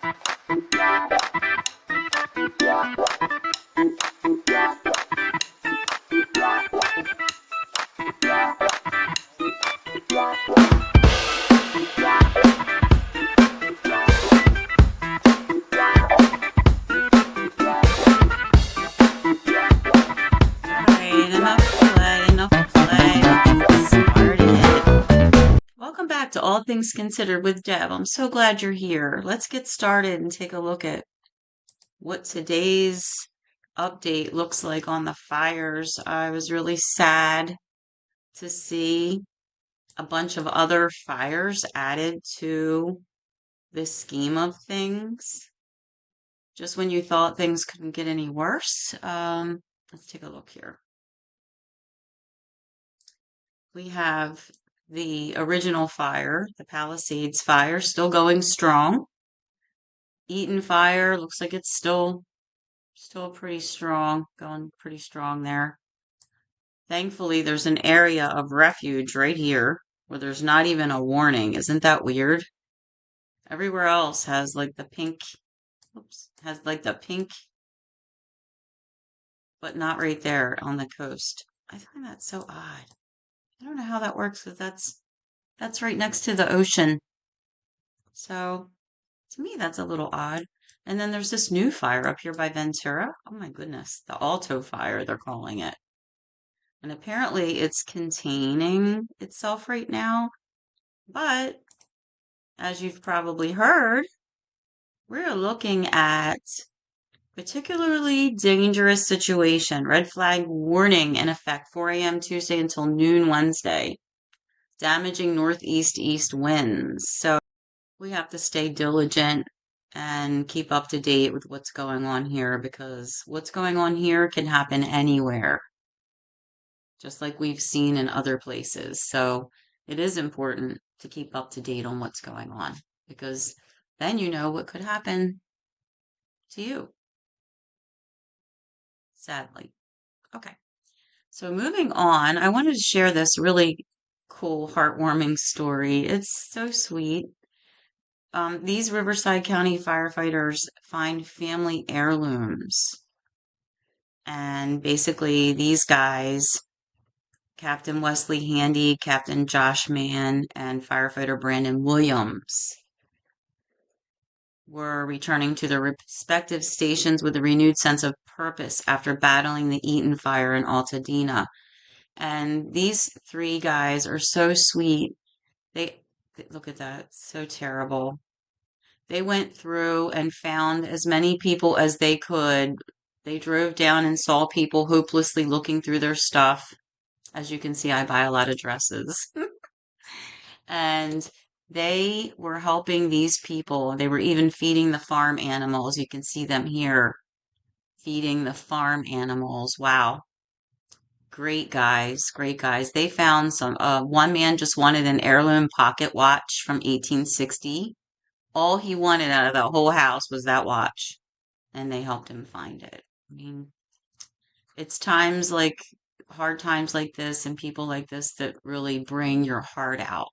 Enough play. Let's get started. Welcome back to All Things Considered with Deb. I'm so glad you're here. Let's get started and take a look at what today's update looks like on the fires. I was really sad to see a bunch of other fires added to this scheme of things. Just when you thought things couldn't get any worse. Let's take a look here. We have the original fire, the Palisades fire, still going strong. Eaton fire looks like it's still pretty strong, going pretty strong there. Thankfully, there's an area of refuge right here where there's not even a warning. Isn't that weird? Everywhere else has like the pink, but not right there on the coast. I find that so odd. I don't know how that works because that's right next to the ocean. So to me, that's a little odd. And then there's this new fire up here by Ventura. Oh my goodness, the Alto fire, they're calling it. And apparently it's containing itself right now. But as you've probably heard, we're looking at particularly dangerous situation. Red flag warning in effect 4 a.m. Tuesday until noon Wednesday. Damaging northeast east winds. So we have to stay diligent and keep up to date with what's going on here because what's going on here can happen anywhere, just like we've seen in other places. So it is important to keep up to date on what's going on because then you know what could happen to you. Sadly. Okay. So moving on, I wanted to share this really cool, heartwarming story. It's so sweet. These Riverside County firefighters find family heirlooms. And basically, these guys, Captain Wesley Handy, Captain Josh Mann, and firefighter Brandon Williams, were returning to their respective stations with a renewed sense of purpose after battling the Eaton fire in Altadena. And these three guys are so sweet. They look at that, so terrible. They went through and found as many people as they could. They drove down and saw people hopelessly looking through their stuff. As you can see, I buy a lot of dresses. And they were helping these people. They were even feeding the farm animals. You can see them here feeding the farm animals. Wow. Great guys, great guys. They found some, one man just wanted an heirloom pocket watch from 1860. All he wanted out of the whole house was that watch, and they helped him find it. I mean, it's times like hard times like this and people like this that really bring your heart out.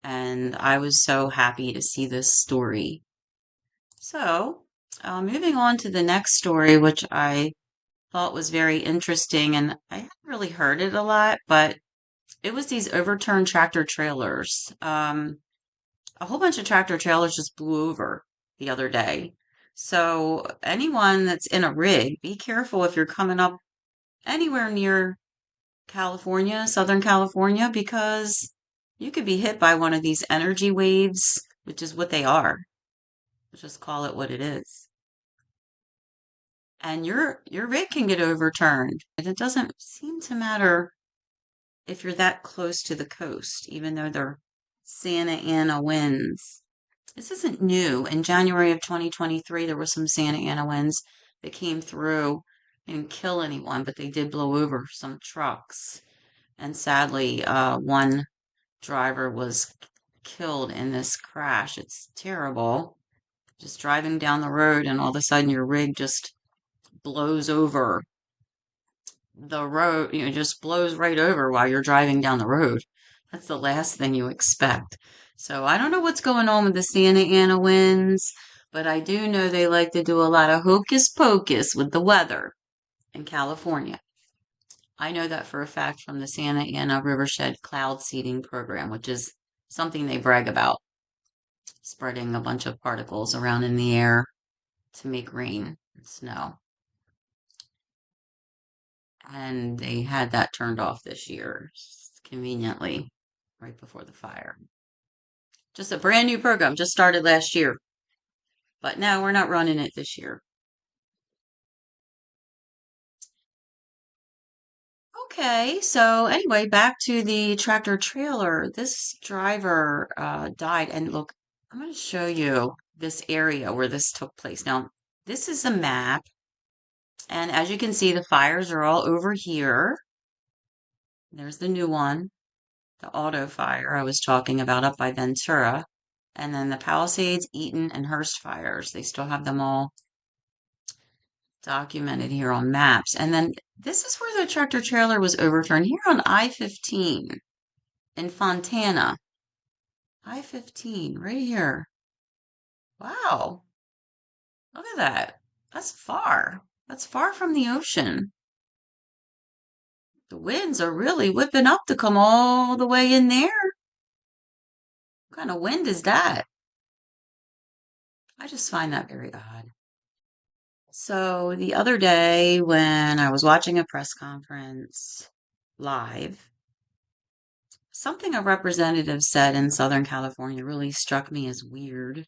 And I was so happy to see this story. So, moving on to the next story, which I thought was very interesting, and I haven't really heard it a lot, but it was these overturned tractor trailers. A whole bunch of tractor trailers just blew over the other day. So anyone that's in a rig, be careful if you're coming up anywhere near California, Southern California, because you could be hit by one of these energy waves, which is what they are. Let's just call it what it is. And your rig can get overturned. And it doesn't seem to matter if you're that close to the coast, even though they're Santa Ana winds. This isn't new. In January of 2023, there were some Santa Ana winds that came through. They didn't kill anyone, but they did blow over some trucks. And sadly, one driver was killed in this crash. It's terrible. Just driving down the road and all of a sudden your rig just blows over the road, just blows right over while you're driving down the road. That's the last thing you expect. So I don't know what's going on with the Santa Ana winds, But I do know they like to do a lot of hocus pocus with the weather in California. I know that for a fact from the Santa Ana Rivershed cloud seeding program, which is something they brag about, spreading a bunch of particles around in the air to make rain and snow. And they had that turned off this year, conveniently, right before the fire. Just a brand new program, just started last year. But no, we're not running it this year. Okay, so anyway, back to the tractor trailer. This driver died, and look, I'm going to show you this area where this took place. Now, this is a map, and as you can see, the fires are all over here. There's the new one, the auto fire I was talking about up by Ventura, and then the Palisades, Eaton, and Hearst fires. They still have them all documented here on maps. And then this is where the tractor trailer was overturned here on I-15 in Fontana. I-15 right here. Wow. Look at that. That's far. That's far from the ocean. The winds are really whipping up to come all the way in there. What kind of wind is that? I just find that very odd. So the other day when I was watching a press conference live, something a representative said in Southern California really struck me as weird.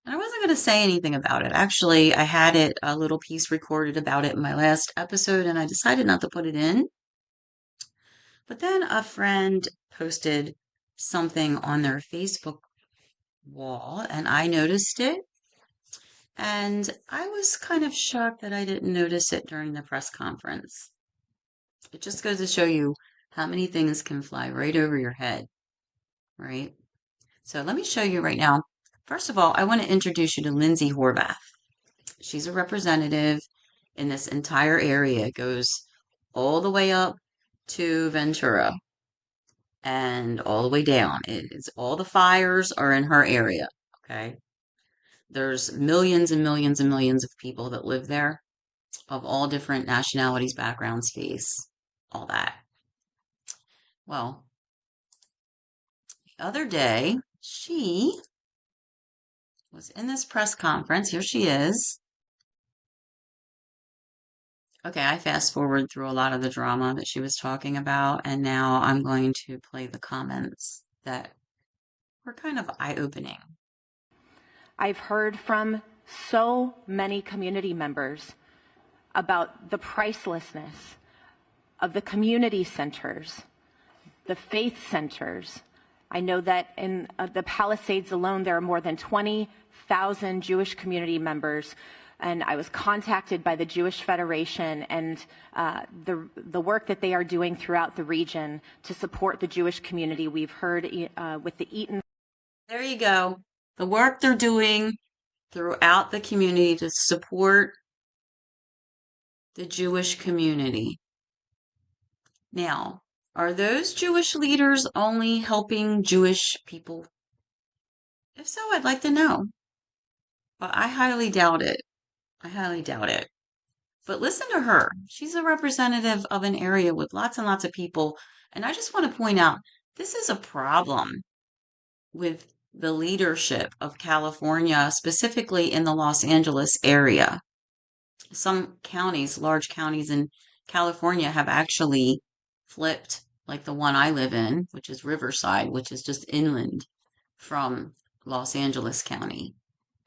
And I wasn't going to say anything about it. Actually, I had a little piece recorded about it in my last episode, and I decided not to put it in. But then a friend posted something on their Facebook wall, and I noticed it. And I was kind of shocked that I didn't notice it during the press conference. It just goes to show you how many things can fly right over your head, right? So let me show you right now. First of all, I want to introduce you to Lindsay Horvath. She's a representative in this entire area. It goes all the way up to Ventura and all the way down. It's all the fires are in her area. Okay. There's millions and millions and millions of people that live there of all different nationalities, backgrounds, faiths, all that. Well, the other day, she was in this press conference. Here she is. Okay, I fast forward through a lot of the drama that she was talking about, and now I'm going to play the comments that were kind of eye-opening. I've heard from so many community members about the pricelessness of the community centers, the faith centers. I know that in the Palisades alone, there are more than 20,000 Jewish community members. And I was contacted by the Jewish Federation and the work that they are doing throughout the region to support the Jewish community. We've heard with the Eaton. There you go. The work they're doing throughout the community to support the Jewish community. Now, are those Jewish leaders only helping Jewish people? If so, I'd like to know. But I highly doubt it. I highly doubt it. But listen to her. She's a representative of an area with lots and lots of people. And I just want to point out this is a problem with the leadership of California, specifically in the Los Angeles area. Some counties, large counties in California, have actually flipped, like the one I live in, which is Riverside, which is just inland from Los Angeles County.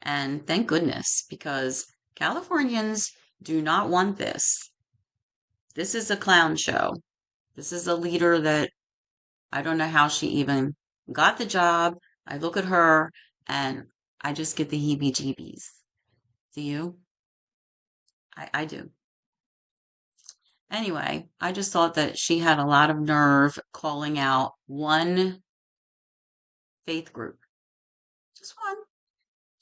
And thank goodness, because Californians do not want this. This is a clown show. This is a leader that I don't know how she even got the job. I look at her and I just get the heebie-jeebies. Do you? I do. Anyway, I just thought that she had a lot of nerve calling out one faith group. Just one.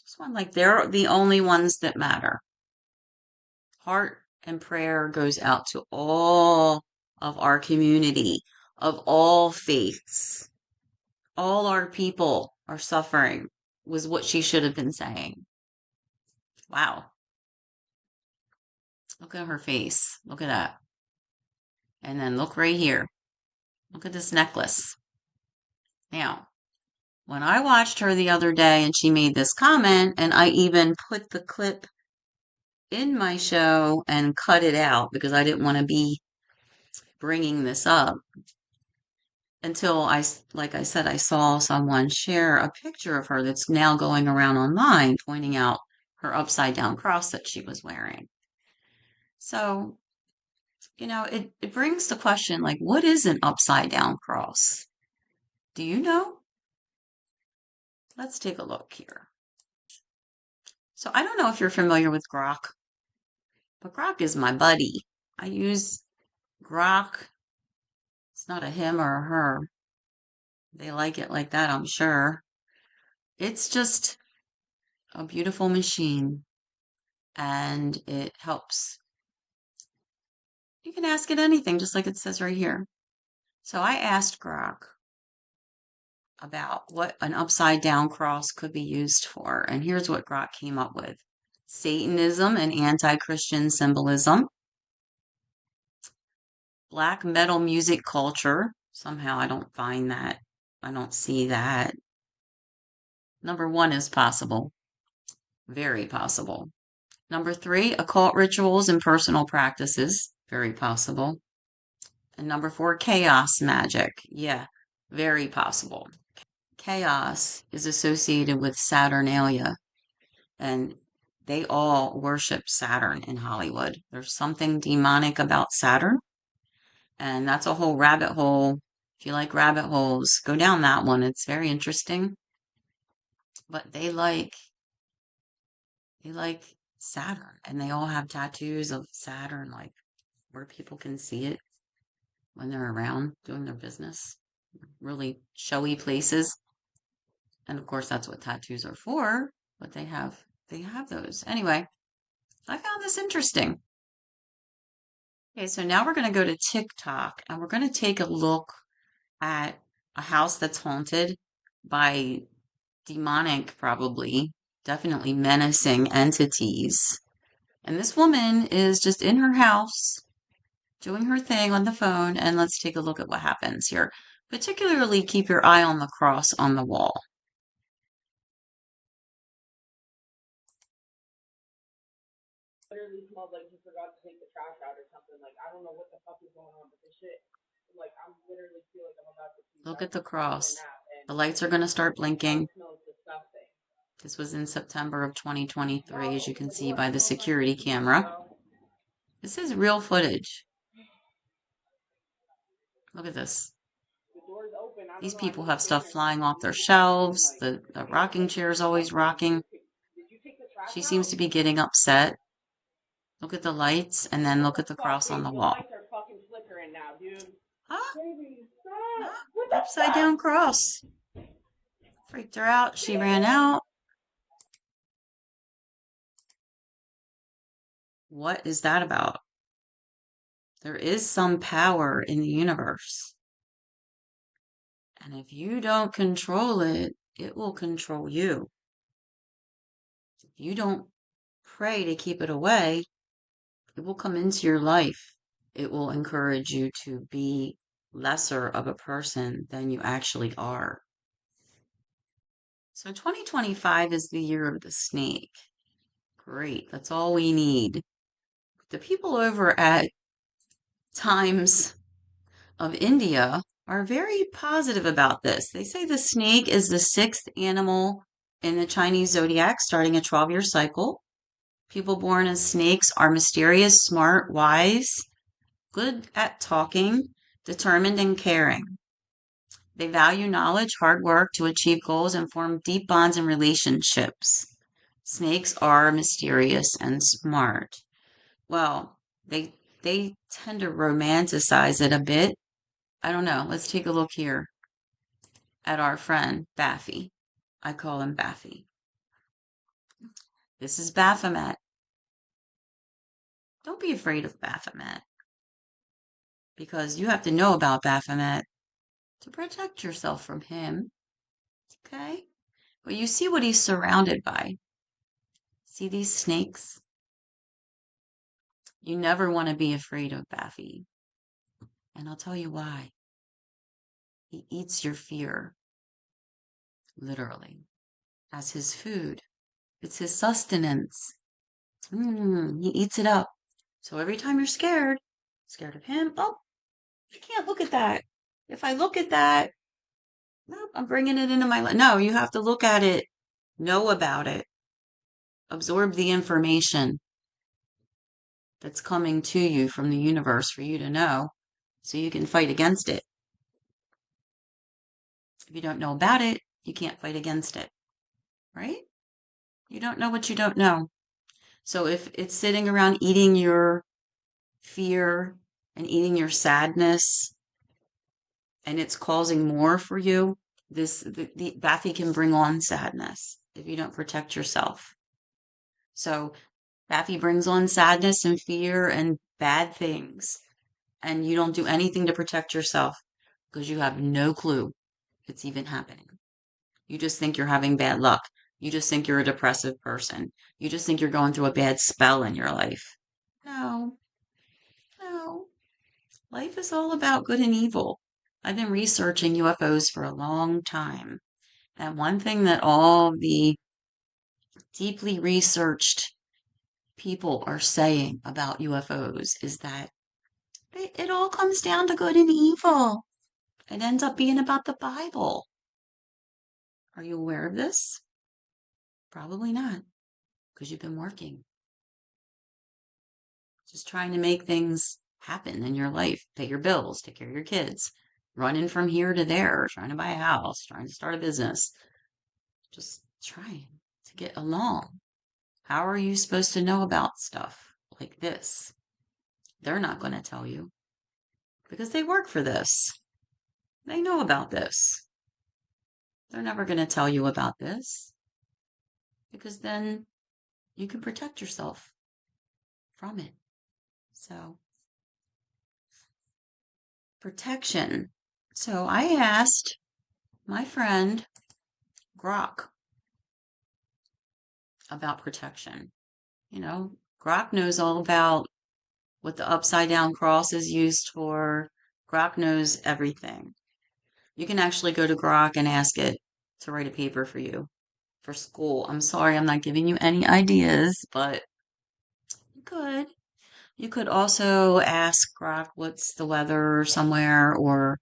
Just one. Like they're the only ones that matter. Heart and prayer goes out to all of our community, of all faiths. All our people are suffering, was what she should have been saying. Wow. Look at her face. Look at that. And then look right here. Look at this necklace. Now, when I watched her the other day and she made this comment, and I even put the clip in my show and cut it out because I didn't want to be bringing this up until like I said, I saw someone share a picture of her that's now going around online pointing out her upside down cross that she was wearing. So, it brings the question like, what is an upside down cross? Do you know? Let's take a look here. So I don't know if you're familiar with Grok, but Grok is my buddy. I use Grok. It's not a him or a her. They like it like that, I'm sure. It's just a beautiful machine and it helps. You can ask it anything, just like it says right here. So I asked Grok about what an upside down cross could be used for, and here's what Grok came up with: Satanism and anti Christian symbolism, black metal music culture. Somehow I don't find that, I don't see that. Number one is possible, very possible. Number three, occult rituals and personal practices, very possible. And number four, chaos magic. Yeah, very possible. Chaos is associated with Saturnalia, and they all worship Saturn in Hollywood. There's something demonic about Saturn, and that's a whole rabbit hole. If you like rabbit holes, go down that one. It's very interesting. But they like Saturn, and they all have tattoos of Saturn, like where people can see it when they're around doing their business. Really showy places. And of course that's what tattoos are for, but they have those. Anyway, I found this interesting. Okay, so now we're going to go to TikTok and we're going to take a look at a house that's haunted by demonic, probably, definitely menacing entities. And this woman is just in her house doing her thing on the phone, and let's take a look at what happens here. Particularly keep your eye on the cross on the wall. Literally smells like he forgot to take the trash out or something. Like, I don't know what the fuck is going on with this shit. Like, I'm literally feel like I'm about to see Look that at the in a cross. nap, and The lights are going to start it blinking. smells disgusting. This was in September of 2023, as you No, can the see door by the smells like security this too, camera. bro. This is real footage. Look at this. The door's open. I don't These know. I people need a have fan stuff or flying something. off You their need to come in and shelves. like The clean up rocking like chair is always disgusting. rocking. Did you take the trash She seems out? to be getting upset. Look at the lights and then What look the at the fuck, cross on babe? the Your wall. lights are fucking flickering now, dude. Ah, Baby, stop! ah, What the upside fuck? down cross. Freaked her out. She ran out. What is that about? There is some power in the universe. And if you don't control it, it will control you. If you don't pray to keep it away, it will come into your life. It will encourage you to be lesser of a person than you actually are. So 2025 is the year of the snake. Great. That's all we need. The people over at Times of India are very positive about this. They say the snake is the sixth animal in the Chinese zodiac, starting a 12-year cycle. People born as snakes are mysterious, smart, wise, good at talking, determined, and caring. They value knowledge, hard work to achieve goals, and form deep bonds and relationships. Snakes are mysterious and smart. Well, they tend to romanticize it a bit. I don't know. Let's take a look here at our friend Baffy. I call him Baffy. This is Baphomet. Don't be afraid of Baphomet because you have to know about Baphomet to protect yourself from him. Okay? But you see what he's surrounded by. See these snakes? You never want to be afraid of Baffy. And I'll tell you why. He eats your fear, literally, as his food. It's his sustenance. He eats it up. So every time you're scared of him, oh, I can't look at that. If I look at that, nope, I'm bringing it into my life. No, you have to look at it, know about it, absorb the information that's coming to you from the universe for you to know so you can fight against it. If you don't know about it, you can't fight against it, right? You don't know what you don't know. So if it's sitting around eating your fear and eating your sadness and it's causing more for you, the Baffy can bring on sadness if you don't protect yourself. So Baffy brings on sadness and fear and bad things, and you don't do anything to protect yourself because you have no clue it's even happening. You just think you're having bad luck. You just think you're a depressive person. You just think you're going through a bad spell in your life. No, no. Life is all about good and evil. I've been researching UFOs for a long time. And one thing that all the deeply researched people are saying about UFOs is that it all comes down to good and evil. It ends up being about the Bible. Are you aware of this? Probably not, because you've been working. Just trying to make things happen in your life, pay your bills, take care of your kids, running from here to there, trying to buy a house, trying to start a business, just trying to get along. How are you supposed to know about stuff like this? They're not going to tell you because they work for this. They know about this. They're never going to tell you about this because then you can protect yourself from it. So, protection. So, I asked my friend Grok about protection. You know, Grok knows all about what the upside down cross is used for. Grok knows everything. You can actually go to Grok and ask it to write a paper for you for school. I'm sorry, I'm not giving you any ideas, but you could. You could also ask Grok what's the weather somewhere or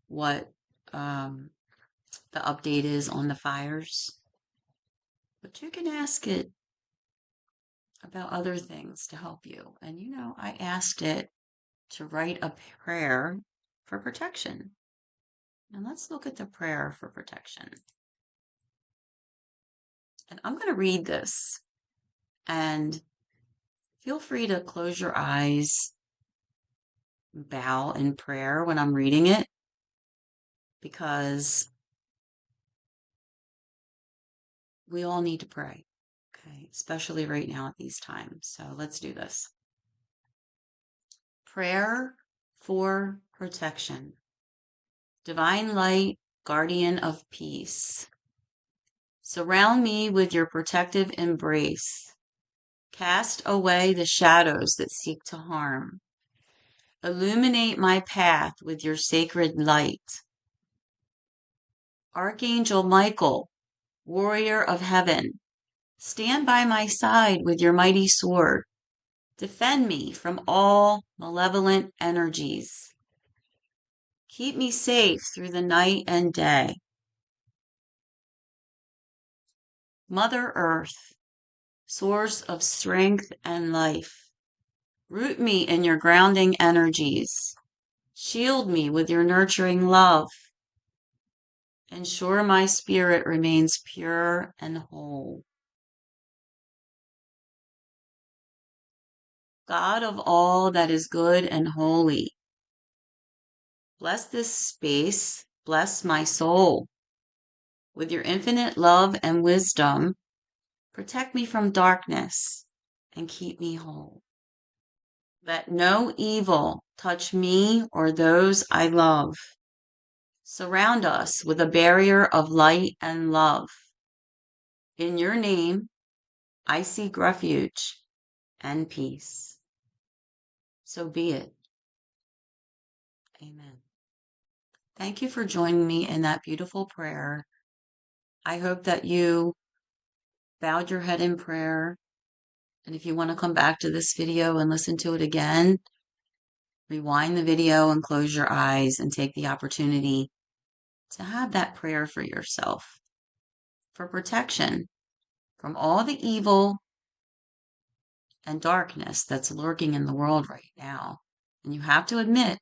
what the update is on the fires. But you can ask it about other things to help you. And you know, I asked it to write a prayer for protection. And let's look at the prayer for protection. And I'm going to read this. And feel free to close your eyes, bow in prayer when I'm reading it, because we all need to pray, okay? Especially right now at these times. So let's do this. Prayer for protection. Divine light, guardian of peace. Surround me with your protective embrace. Cast away the shadows that seek to harm. Illuminate my path with your sacred light. Archangel Michael, warrior of heaven, stand by my side with your mighty sword. Defend me from all malevolent energies. Keep me safe through the night and day. Mother Earth, source of strength and life, root me in your grounding energies. Shield me with your nurturing love. Ensure my spirit remains pure and whole. God of all that is good and holy, bless this space, bless my soul. With your infinite love and wisdom, protect me from darkness and keep me whole. Let no evil touch me or those I love. Surround us with a barrier of light and love. In your name, I seek refuge and peace. So be it. Amen. Thank you for joining me in that beautiful prayer. I hope that you bowed your head in prayer. And if you want to come back to this video and listen to it again, rewind the video and close your eyes and take the opportunity to have that prayer for yourself, for protection from all the evil and darkness that's lurking in the world right now. And you have to admit, it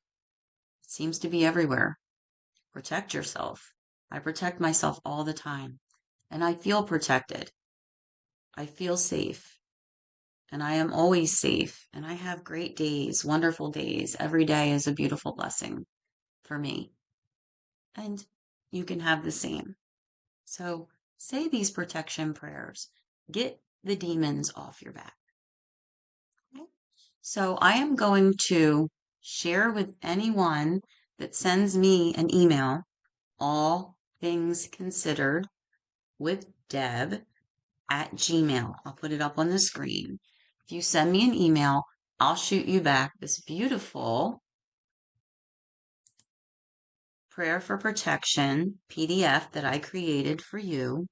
seems to be everywhere. Protect yourself. I protect myself all the time, and I feel protected. I feel safe, and I am always safe, and I have great days, wonderful days. Every day is a beautiful blessing for me, and you can have the same. So say these protection prayers. Get the demons off your back. Okay? So I am going to share with anyone that sends me an email, all things considered with Deb at Gmail. I'll put it up on the screen. If you send me an email, I'll shoot you back this beautiful prayer for protection PDF that I created for you.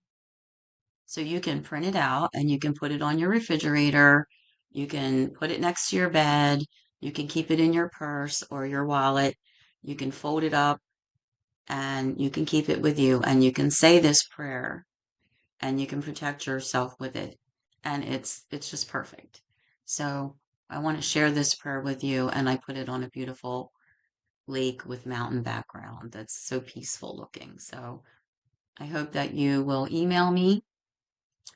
So you can print it out and you can put it on your refrigerator. You can put it next to your bed. You can keep it in your purse or your wallet. You can fold it up and you can keep it with you. And you can say this prayer and you can protect yourself with it. And it's just perfect. So I want to share this prayer with you, and I put it on a beautiful lake with mountain background that's so peaceful looking. So I hope that you will email me,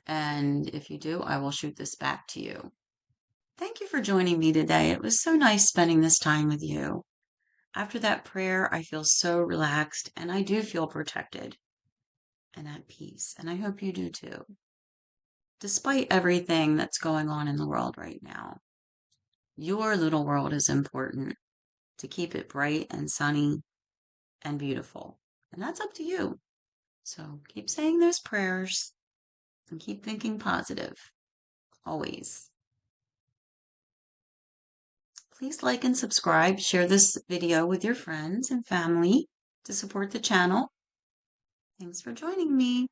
and if you do, I will shoot this back to you. Thank you for joining me today. It was so nice spending this time with you. After that prayer, I feel so relaxed, and I do feel protected and at peace, and I hope you do too. Despite everything that's going on in the world right now, your little world is important to keep it bright and sunny and beautiful. And that's up to you. So keep saying those prayers and keep thinking positive, always. Please like and subscribe. Share this video with your friends and family to support the channel. Thanks for joining me.